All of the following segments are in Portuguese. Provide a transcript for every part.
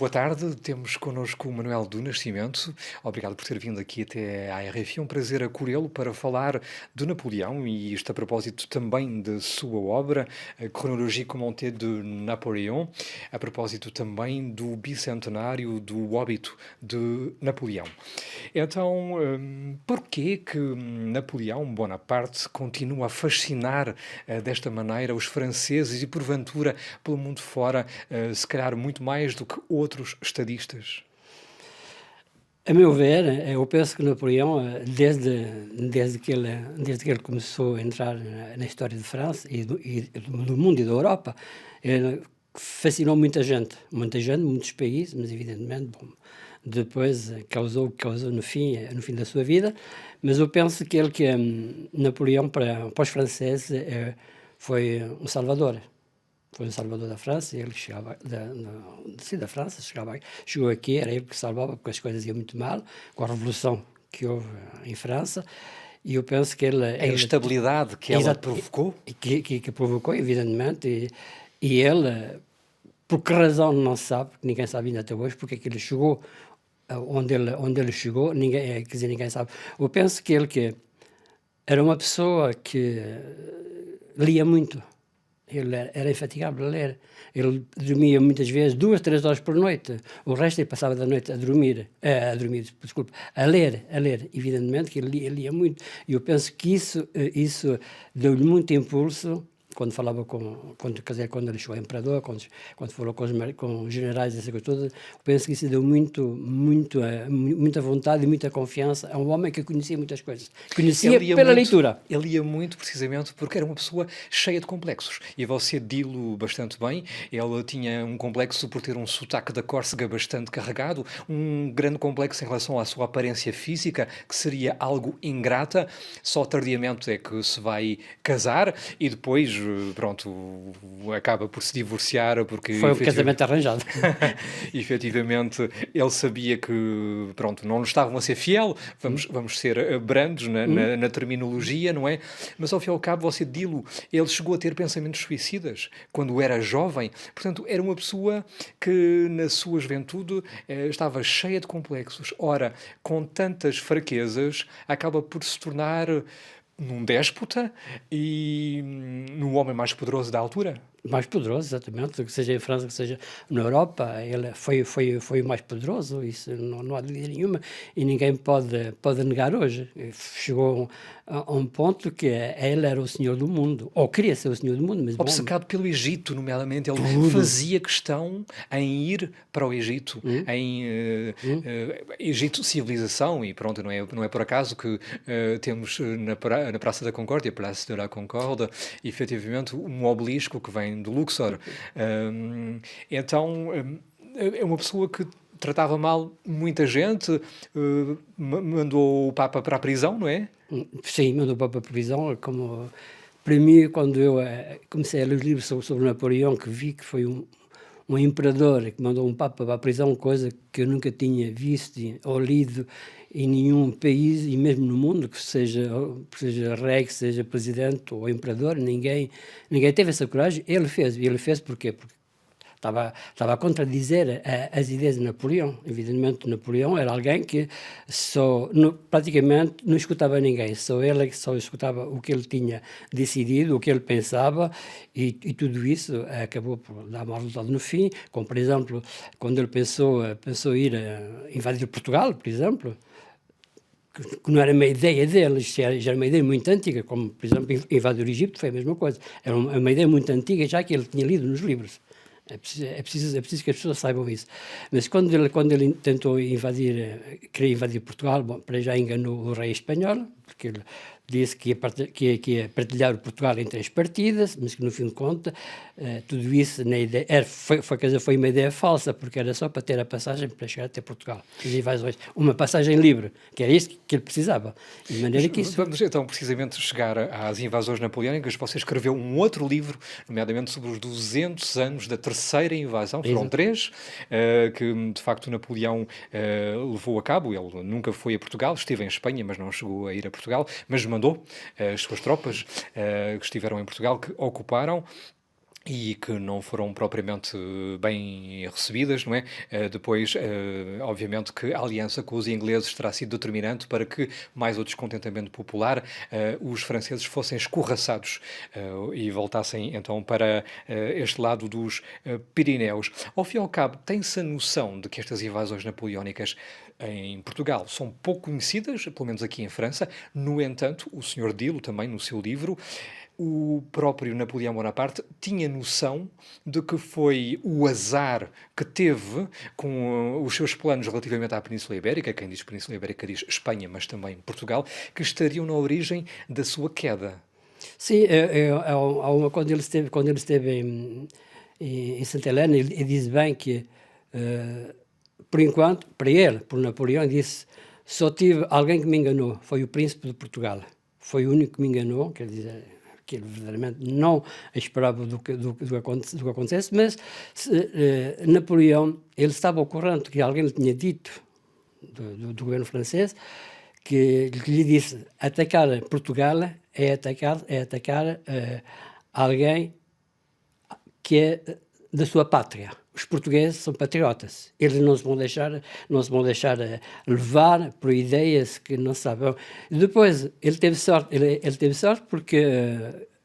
boa tarde, temos connosco o Manuel do Nascimento. Obrigado por ter vindo aqui até à RFI. É um prazer acolhê-lo para falar de Napoleão e isto a propósito também de sua obra, a Chronologie commentée de Napoléon, a propósito também do bicentenário do óbito de Napoleão. Então, porquê que Napoleão Bonaparte continua a fascinar desta maneira os franceses e porventura pelo mundo fora, se calhar muito mais do que outros estadistas? A meu ver, eu penso que Napoleão, desde que ele começou a entrar na história de França do mundo e da Europa, ele fascinou muita gente, muitos países, mas evidentemente, bom, depois causou o que causou no fim da sua vida, mas eu penso que Napoleão para os franceses foi um salvador. Foi um salvador da França, ele chegava da França, chegou aqui, era ele que salvava, porque as coisas iam muito mal, com a revolução que houve em França, e eu penso que A instabilidade que ela provocou? que provocou, evidentemente, e ele, por que razão não se sabe, porque ninguém sabe ainda até hoje, porque é que ele chegou onde ele chegou, ninguém sabe. Eu penso que era uma pessoa que lia muito. Ele era infatigável a ler. Ele dormia muitas vezes 2, 3 horas por noite. O resto ele passava da noite a ler. Evidentemente que ele lia muito. E eu penso que isso deu-lhe muito impulso quando falava quando ele chegou a imperador, quando falou com os generais, essa coisa toda. Eu penso que isso deu muita vontade e muita confiança a um homem que conhecia muitas coisas. Conhecia pela leitura. Ele lia muito precisamente porque era uma pessoa cheia de complexos. E você dilo bastante bem. Ele tinha um complexo por ter um sotaque da Córcega bastante carregado, um grande complexo em relação à sua aparência física, que seria algo ingrata. Só tardiamente é que se vai casar e depois pronto, acaba por se divorciar porque... Foi um casamento arranjado. Efetivamente, ele sabia que, pronto, não lhe estavam a ser fiel, vamos ser brandos na terminologia, não é? Mas ao fim e ao cabo, você dilo, ele chegou a ter pensamentos suicidas quando era jovem, portanto, era uma pessoa que na sua juventude estava cheia de complexos. Ora, com tantas fraquezas, acaba por se tornar num déspota e no homem mais poderoso da altura. Mais poderoso, exatamente, que seja em França, que seja na Europa, ele foi o mais poderoso, isso não há dúvida nenhuma, e ninguém pode negar hoje. Chegou a um ponto que ele era o senhor do mundo, ou queria ser o senhor do mundo, mas obcecado pelo Egito, nomeadamente, ele fazia questão em ir para o Egito, em Egito civilização, e pronto, não é por acaso que temos na Praça da Concórdia, Place de la Concorde, efetivamente um obelisco que vem do Luxor. Então, é uma pessoa que tratava mal muita gente, mandou o Papa para a prisão, não é? Sim, mandou o Papa para a prisão, como para mim, quando eu comecei a ler os livros sobre Napoleão, que vi que foi um imperador que mandou um Papa para a prisão, coisa que eu nunca tinha visto ou lido em nenhum país, e mesmo no mundo, que seja rei, que seja presidente ou imperador, ninguém teve essa coragem. Ele fez porquê? Porque estava a contradizer as ideias de Napoleão. Evidentemente, Napoleão era alguém que praticamente não escutava ninguém, só ele que só escutava o que ele tinha decidido, o que ele pensava, e tudo isso acabou por dar mau resultado no fim, como, por exemplo, quando ele pensou ir invadir Portugal, por exemplo, que não era uma ideia dele, já era uma ideia muito antiga, como, por exemplo, invadir o Egito foi a mesma coisa. Era uma ideia muito antiga, já que ele tinha lido nos livros. É preciso que as pessoas saibam isso. Mas quando ele tentou queria invadir Portugal, bom, para já enganou o rei espanhol, porque ele disse que ia partilhar o Portugal em 3 partidas, mas que no fim de contas tudo isso na ideia, foi uma ideia falsa, porque era só para ter a passagem para chegar até Portugal. As invasões, uma passagem livre, que era isso que ele precisava. De maneira que isso... Vamos então precisamente chegar às invasões napoleónicas. Você escreveu um outro livro, nomeadamente sobre os 200 anos da terceira invasão, foram 3, que de facto Napoleão levou a cabo. Ele nunca foi a Portugal, esteve em Espanha, mas não chegou a ir a Portugal, mas mandou as suas tropas que estiveram em Portugal, que ocuparam. e que não foram propriamente bem recebidas, não é? Depois, obviamente que a aliança com os ingleses terá sido determinante para que, mais o descontentamento popular, os franceses fossem escorraçados e voltassem então para este lado dos Pirineus. Ao fim e ao cabo, tem-se a noção de que estas invasões napoleónicas em Portugal são pouco conhecidas, pelo menos aqui em França. No entanto, o Sr. Dilo, também no seu livro, o próprio Napoleão Bonaparte tinha noção de que foi o azar que teve com os seus planos relativamente à Península Ibérica, quem diz Península Ibérica diz Espanha, mas também Portugal, que estariam na origem da sua queda. Sim, há uma, quando ele esteve em Santa Helena, ele diz bem que, por enquanto, para ele, por Napoleão, disse: só tive alguém que me enganou, foi o príncipe de Portugal. Foi o único que me enganou, quer dizer, que ele verdadeiramente não esperava do que acontecesse, mas Napoleão, ele estava ao corrente que alguém lhe tinha dito, do governo francês, que lhe disse: atacar Portugal é atacar alguém que é da sua pátria. Os portugueses são patriotas. Eles não se vão deixar levar por ideias que não sabem. Depois, ele teve sorte porque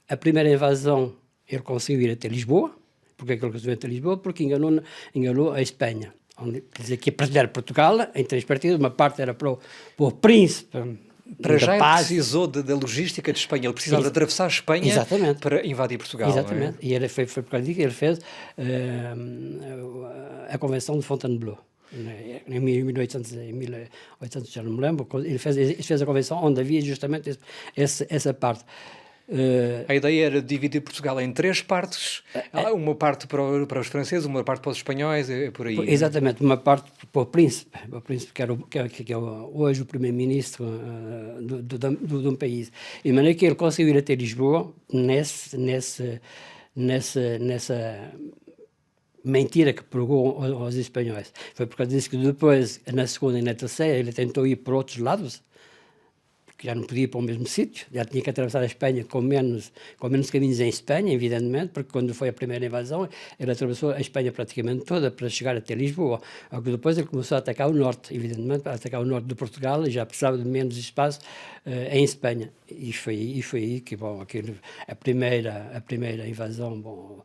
a primeira invasão ele conseguiu ir até Lisboa. Porque é que ele conseguiu ir até Lisboa? Porque enganou a Espanha. Onde, quer dizer, que ia partilhar Portugal em 3 partidos. Uma parte era para o príncipe Para da já ele paz. precisou da logística de Espanha, ele precisava de atravessar a Espanha Exatamente. para invadir Portugal. Exatamente. Não é? E ele foi por causa disso que ele fez a Convenção de Fontainebleau. Em 1800, já não me lembro, ele fez a convenção onde havia justamente essa parte. A ideia era dividir Portugal em 3 partes, uma parte para os franceses, uma parte para os espanhóis, por aí. Exatamente, uma parte para o príncipe que é hoje o primeiro-ministro de um país. E de maneira que ele conseguiu ir até Lisboa nessa mentira que pregou aos espanhóis. Foi por causa disso que depois, na segunda e na terceira, ele tentou ir por outros lados, porque já não podia ir para o mesmo sítio, já tinha que atravessar a Espanha com menos caminhos em Espanha, evidentemente, porque quando foi a primeira invasão, ele atravessou a Espanha praticamente toda para chegar até Lisboa. Depois ele começou a atacar o norte, evidentemente, a atacar o norte de Portugal, e já precisava de menos espaço em Espanha. E foi aí que, bom, a primeira invasão, bom,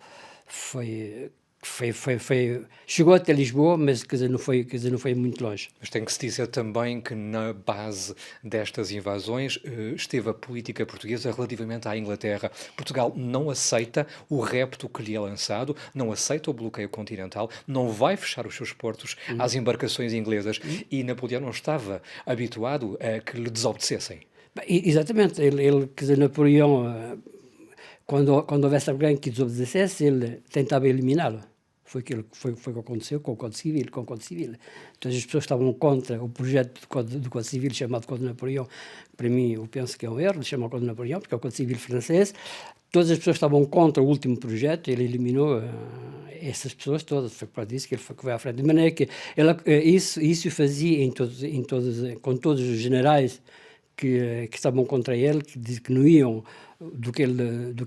chegou até Lisboa, mas quer dizer, não foi muito longe. Mas tem que se dizer também que na base destas invasões esteve a política portuguesa relativamente à Inglaterra. Portugal não aceita o repto que lhe é lançado, não aceita o bloqueio continental, não vai fechar os seus portos às embarcações inglesas e Napoleão não estava habituado a que lhe desobedecessem. Exatamente, quer dizer, Napoleão, quando houvesse alguém que desobedecesse, ele tentava eliminá-lo. Foi o que aconteceu com o Código Civil. Todas as pessoas estavam contra o projeto do Código Civil chamado Código de Napoleão. Para mim, eu penso que é um erro, chama o Código de Napoleão, porque é o Código Civil francês. Todas as pessoas estavam contra o último projeto, ele eliminou essas pessoas todas. Foi por isso que ele foi à frente. De maneira que isso fazia com todos os generais que estavam contra ele, que não iam do que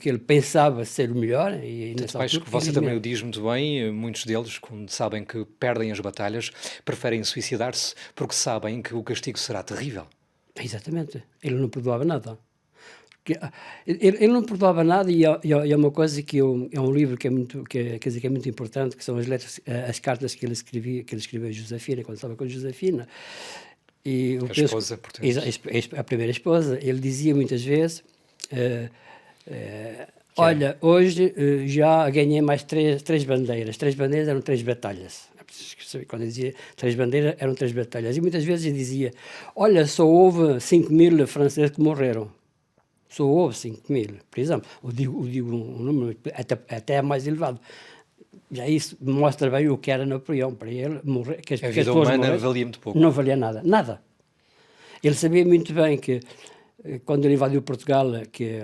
ele pensava ser o melhor. E acho que você também o diz muito bem, muitos deles, quando sabem que perdem as batalhas, preferem suicidar-se porque sabem que o castigo será terrível. Exatamente, ele não perdoava nada. Ele não perdoava nada, e é uma coisa que é um livro que é muito importante, que são as cartas que ele escreveu a Josefina, quando estava com a Josefina. E a esposa, portanto. A primeira esposa. Ele dizia muitas vezes: olha, hoje já ganhei mais três bandeiras. 3 bandeiras eram 3 batalhas. Quando ele dizia 3 bandeiras, eram 3 batalhas. E muitas vezes ele dizia: olha, só houve 5.000 franceses que morreram. Só houve 5.000, por exemplo. Eu digo um número até mais elevado. Já isso mostra bem o que era Napoleão. Para ele, morrer, que a vida humana valia muito pouco. Não valia nada. Nada. Ele sabia muito bem que, quando ele invadiu Portugal, que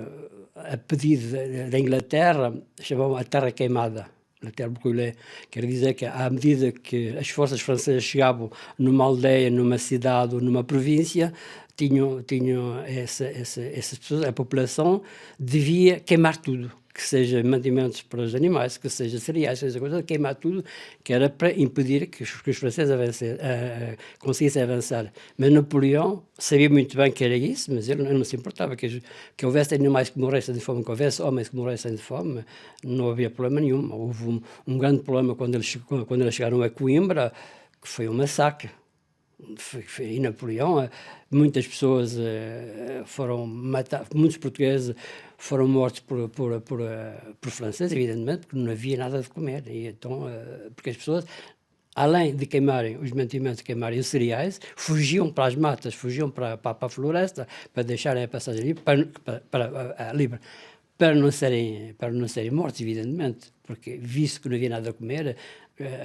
a pedido da Inglaterra, chamavam a Terra Queimada, a Terra Brûlée, quer dizer que, à medida que as forças francesas chegavam numa aldeia, numa cidade ou numa província, tinham essas pessoas, a população devia queimar tudo. que seja mantimentos para os animais, que seja cereais, que seja coisa, queimar tudo, que era para impedir que os franceses conseguissem avançar. Mas Napoleão sabia muito bem que era isso, mas ele não se importava que houvesse animais que morressem de fome, que houvesse homens que morressem de fome, não havia problema nenhum. Houve um grande problema quando eles chegaram a Coimbra, que foi um massacre. Em Napoleão, muitas pessoas foram matadas, muitos portugueses foram mortos por franceses, evidentemente, porque não havia nada de comer. E então, porque as pessoas, além de queimarem os mantimentos, queimarem os cereais, fugiam para as matas, fugiam para a floresta, para deixarem a passagem livre, livre, para não serem mortos, evidentemente, porque visto que não havia nada a comer,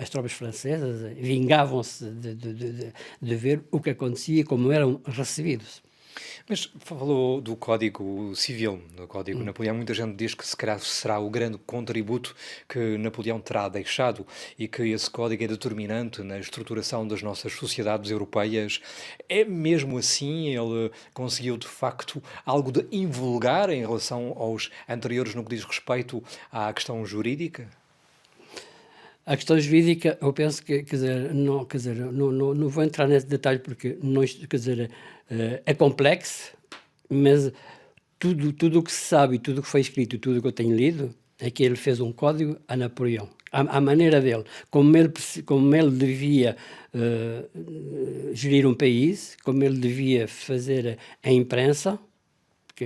as tropas francesas vingavam-se de ver o que acontecia e como eram recebidos. Mas falou do Código Civil, do Código Napoleão. Muita gente diz que se calhar será o grande contributo que Napoleão terá deixado e que esse código é determinante na estruturação das nossas sociedades europeias. É mesmo assim? Ele conseguiu, de facto, algo de invulgar em relação aos anteriores no que diz respeito à questão jurídica? A questão jurídica, eu penso que, não vou entrar nesse detalhe porque não, é complexo, mas tudo o que se sabe, e tudo o que foi escrito, e tudo o que eu tenho lido, é que ele fez um código a Napoleão, à maneira dele, como ele devia gerir um país, como ele devia fazer a imprensa, porque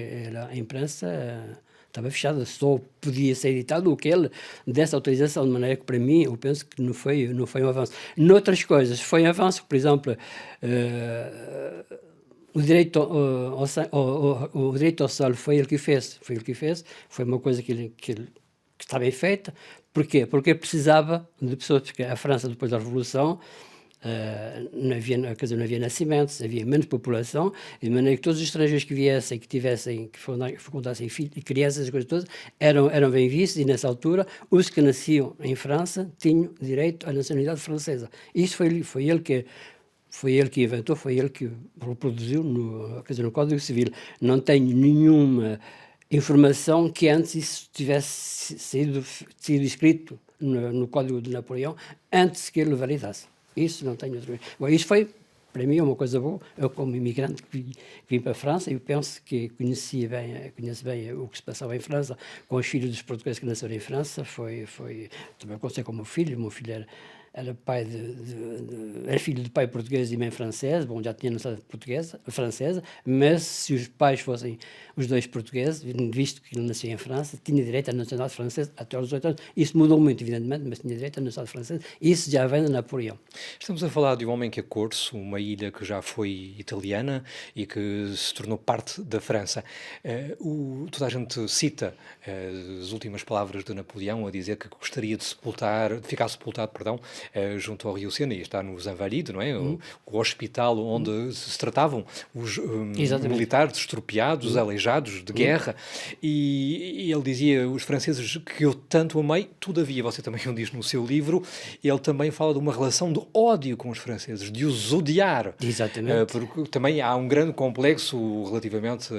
a imprensa estava fechada, só podia ser editado o que ele desse autorização, de maneira que, para mim, eu penso que não foi um avanço. Noutras coisas, foi um avanço, por exemplo, o direito o direito ao solo foi ele que fez, foi uma coisa que está bem feita. Porquê? Porque precisava de pessoas, porque a França, depois da Revolução, não havia nascimentos, havia menos população, de maneira que todos os estrangeiros que viessem, que fecundassem filhos e crianças, as coisas todas, eram bem vistos, e nessa altura os que nasciam em França tinham direito à nacionalidade francesa. Isso foi ele que inventou, foi ele que reproduziu no Código Civil. Não tenho nenhuma informação que antes isso tivesse sido escrito no Código de Napoleão, antes que ele o validasse. Isso não tenho outra coisa. Bom, isso foi, para mim, uma coisa boa. Eu, como imigrante que vim para a França, eu penso que conheço bem o que se passava em França, com os filhos dos portugueses que nasceram em França. Também aconteceu com o meu filho era filho de pai português e mãe francesa, bom, já tinha nacionalidade francesa, mas se os pais fossem os dois portugueses, visto que ele nasceu em França, tinha direito à nacionalidade francesa até aos 18 anos. Isso mudou muito, evidentemente, mas tinha direito à nacionalidade francesa. Isso já vem de Napoleão. Estamos a falar de um homem que é corso, uma ilha que já foi italiana e que se tornou parte da França. Toda a gente cita as últimas palavras de Napoleão a dizer que gostaria de ficar sepultado, junto ao Rio Sena, e está no Zanvaride, não é? O hospital onde se tratavam os militares estropiados, aleijados de guerra, e ele dizia, os franceses que eu tanto amei, todavia, você também o diz no seu livro, ele também fala de uma relação de ódio com os franceses, de os odiar. Exatamente. Porque também há um grande complexo relativamente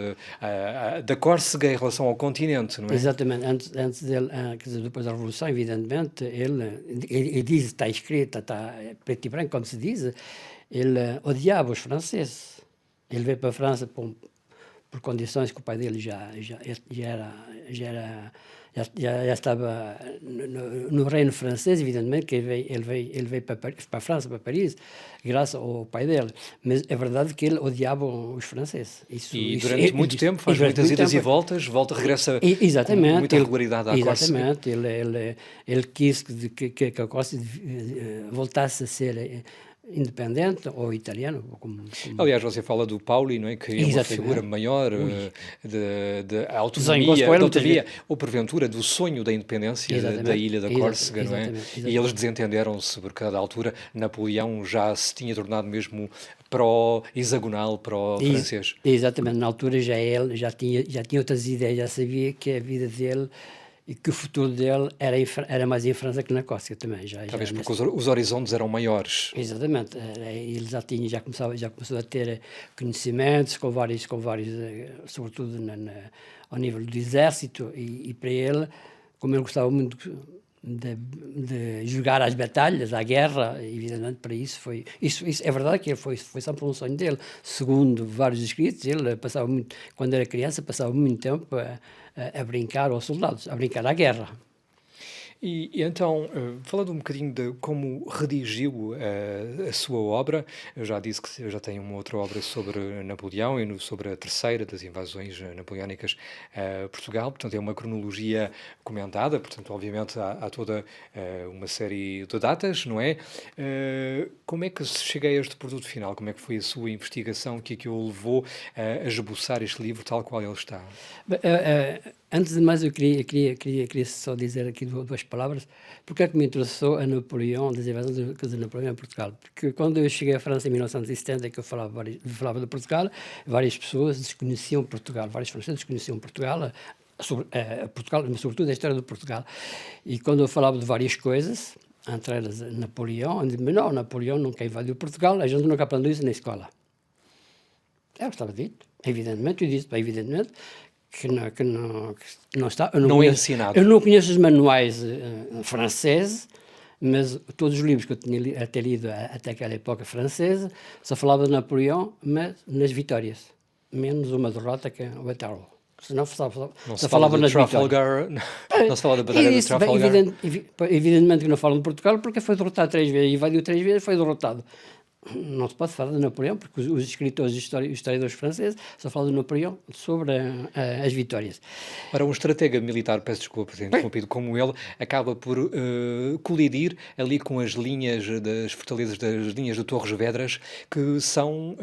da Córsega em relação ao continente, não é? Exatamente. Antes dele, depois da Revolução, evidentemente, ele diz, está escrito, está preto e branco, como se diz, ele odiava os franceses. Ele veio para a França por condições que o pai dele já estava no reino francês, evidentemente, que ele veio para a França, para Paris, graças ao pai dele. Mas é verdade que ele odiava os franceses. Durante muito tempo, faz muitas idas e voltas, regressa com muita regularidade à Córsega. Exatamente. Ele quis que a Córsega voltasse a ser independente ou italiano. Aliás, você fala do Pauli, não é? Que é uma figura maior de autonomia, ou porventura do sonho da independência da ilha da Córsega, não é? E eles desentenderam-se, porque a cada altura Napoleão já se tinha tornado mesmo pró-hexagonal, pró-francês. Exatamente, na altura já tinha outras ideias, já sabia que a vida dele e que o futuro dele era mais em França que na Córcega também. Talvez porque os horizontes eram maiores. Exatamente. Ele já começou a ter conhecimentos com vários sobretudo ao nível do exército, e para ele, como ele gostava muito de jogar às batalhas, à guerra, evidentemente para isso foi... Isso é verdade que foi sempre um sonho dele. Segundo vários escritos, ele passava muito, quando era criança, passava muito tempo a brincar aos soldados, a brincar à guerra. E então, falando um bocadinho de como redigiu a sua obra, eu já disse que já tem uma outra obra sobre Napoleão e sobre a terceira das invasões napoleónicas a Portugal, portanto é uma cronologia comentada, portanto obviamente há toda uma série de datas, não é? Como é que se chega a este produto final? Como é que foi a sua investigação que o levou a esboçar este livro tal qual ele está? Bem, antes de mais, eu queria só dizer aqui duas palavras. Porque é que me interessou a Napoleão, das invasões de Napoleão em Portugal? Porque quando eu cheguei à França em 1970, que eu falava de Portugal, várias pessoas desconheciam Portugal, vários franceses desconheciam Portugal, Portugal, mas sobretudo a história de Portugal. E quando eu falava de várias coisas, entre elas Napoleão, eu disse, mas não, Napoleão nunca invadiu Portugal, a gente nunca aprendeu isso na escola. É o que estava dito, evidentemente, eu disse, evidentemente, que não está. Não é ensinado. Eu não conheço os manuais franceses, mas todos os livros que eu tinha até lido até aquela época francesa só falava de Napoleão, mas nas vitórias, menos uma derrota que é o Waterloo. Não se falava de nas Trafalgar, não se fala da Batalha de Trafalgar. Evidentemente que não falam de Portugal, porque foi derrotado 3 vezes, invadiu 3 vezes, foi derrotado. Não se pode falar de Napoleão, porque os escritores e historiadores franceses só falam de Napoleão sobre as vitórias. Ora, um estratega militar, peço desculpa por ter interrompido, como ele, acaba por colidir ali com as linhas das fortalezas, das linhas de Torres Vedras, que são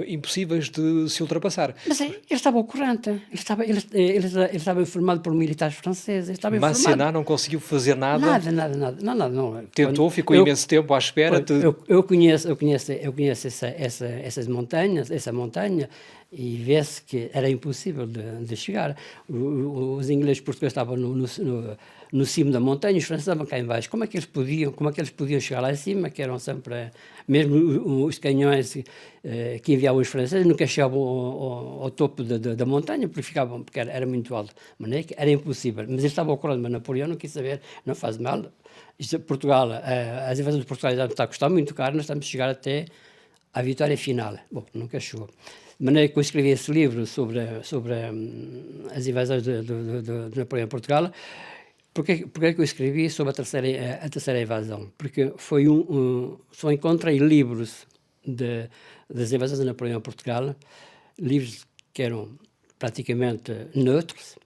impossíveis de se ultrapassar. Mas ele estava ao corrente, ele estava informado por militares franceses. Massena não conseguiu fazer nada. Nada. Tentou, ficou imenso tempo à espera. Eu conheço essa montanha, e vê-se que era impossível de chegar. Os ingleses e portugueses estavam no cimo da montanha, os franceses estavam cá em baixo. Como é que eles podiam chegar lá em cima, que eram sempre... Mesmo os canhões que enviavam os franceses nunca chegavam ao topo da montanha, porque era muito alto. Mas era impossível. Mas ele estava ao corante, mas Napoleão não quis saber, não faz mal. Portugal, as invasões de Portugal já está a custar muito caro, nós estamos a chegar até à vitória final. Bom, nunca chegou. De maneira que eu escrevi esse livro sobre as invasões de Napoleão em Portugal. Porquê que eu escrevi sobre a terceira invasão? Porque foi só encontrei livros das invasões de Napoleão em Portugal, livros que eram praticamente neutros,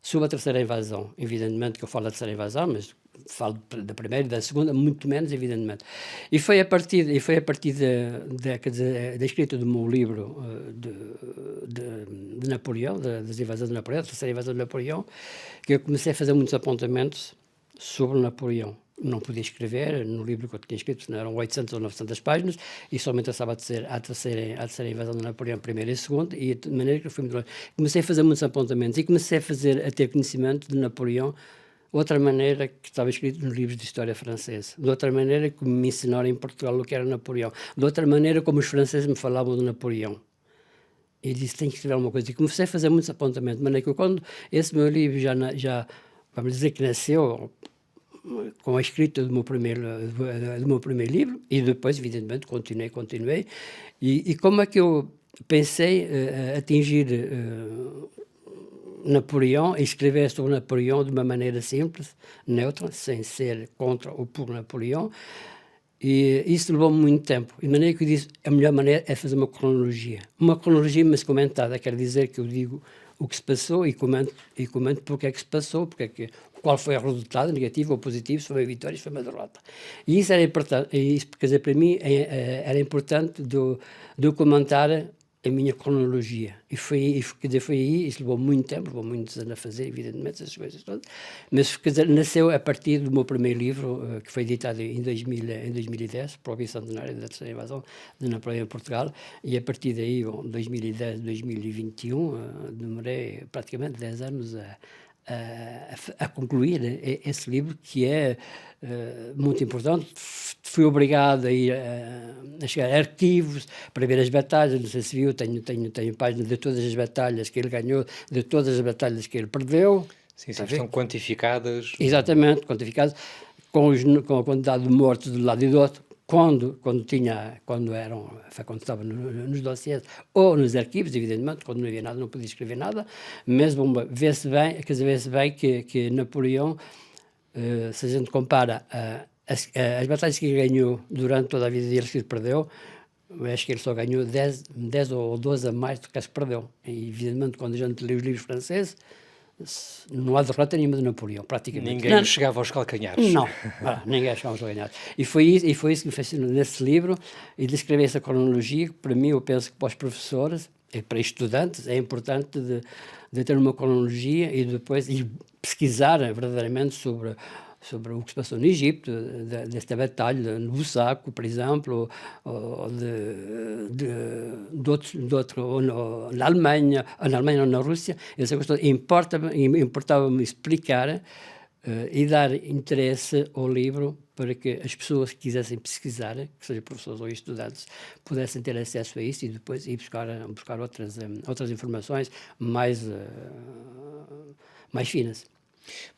sobre a terceira invasão. Evidentemente que eu falo da terceira invasão, mas falo da primeira e da segunda, muito menos, evidentemente. E foi a partir da escrita do meu livro de Napoleão, das invasões de Napoleão, da terceira invasão de Napoleão, que eu comecei a fazer muitos apontamentos sobre Napoleão. Não podia escrever no livro que eu tinha escrito, não eram 800 ou 900 páginas, e só me interessava a terceira invasão de Napoleão, primeira e segunda, e de maneira que eu fui muito longe. Comecei a fazer muitos apontamentos e comecei a ter conhecimento de Napoleão de outra maneira que estava escrito nos livros de história francesa, de outra maneira que me ensinaram em Portugal o que era Napoleão, de outra maneira como os franceses me falavam de Napoleão. E disse, tenho que escrever alguma coisa. E comecei a fazer muitos apontamentos, de maneira que quando esse meu livro já vamos dizer que nasceu com a escrita do meu primeiro livro, e depois, evidentemente, continuei. E como é que eu pensei atingir Napoleão, e escrever sobre Napoleão de uma maneira simples, neutra, sem ser contra ou por Napoleão, e isso levou-me muito tempo. De maneira que eu disse, a melhor maneira é fazer uma cronologia, mas comentada, quer dizer que eu digo o que se passou e comento porque é que se passou, qual foi o resultado, negativo ou positivo, se foi uma vitória, se foi uma derrota. E isso era importante, quer dizer, para mim era importante de eu comentar a minha cronologia. Quer dizer, foi aí, isso levou muito tempo, levou muitos anos a fazer, evidentemente, essas coisas todas, mas quer dizer, nasceu a partir do meu primeiro livro, que foi editado em 2010, para o bicentenário da terceira invasão de Napoleão em Portugal, e a partir daí, 2010, 2021, demorei praticamente 10 anos a concluir esse livro que é muito importante. Fui obrigado a ir a chegar a arquivos para ver as batalhas, não sei se viu, tenho páginas de todas as batalhas que ele ganhou, de todas as batalhas que ele perdeu. Sim, Está sim, a ver? estão quantificadas. Exatamente, quantificados, com a quantidade de mortos de um lado e do outro, quando estava nos dossiês ou nos arquivos, evidentemente, quando não havia nada, não podia escrever nada, mas vê-se bem, quer dizer, vê-se bem que Napoleão, se a gente compara as batalhas que ele ganhou durante toda a vida dele que ele perdeu, eu acho que ele só ganhou 10 ou 12 a mais do que as que perdeu. E, evidentemente, quando a gente lê os livros franceses, não há derrota nenhuma de Napoleão, praticamente. Ninguém lhe chegava aos calcanhares. Não, ninguém achamos a ganhar. E foi isso que me fascinou nesse livro, e de escrever essa cronologia, que para mim, eu penso que para os professores e para estudantes é importante de ter uma cronologia e depois ir pesquisar verdadeiramente sobre o que se passou no Egito, desta batalha, no Bussaco, por exemplo, ou ou na Alemanha ou na Rússia. Essa questão importava-me explicar e dar interesse ao livro para que as pessoas que quisessem pesquisar, que sejam professores ou estudantes, pudessem ter acesso a isso e depois ir buscar outras informações mais finas.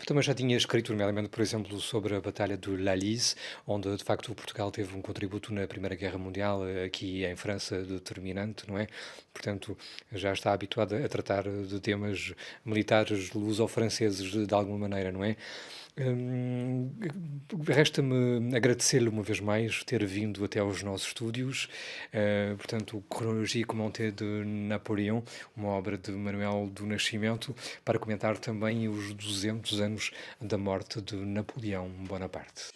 Também já tinha escrito, nomeadamente, por exemplo, sobre a Batalha do Lalize, onde, de facto, Portugal teve um contributo na Primeira Guerra Mundial, aqui em França, determinante, não é? Portanto, já está habituado a tratar de temas militares luso-franceses de alguma maneira, não é? Hum, Resta-me agradecer-lhe uma vez mais ter vindo até aos nossos estúdios. Portanto, Cronologia Commenté de Napoleão, uma obra de Manuel do Nascimento, para comentar também os 200 anos da morte de Napoleão Bonaparte.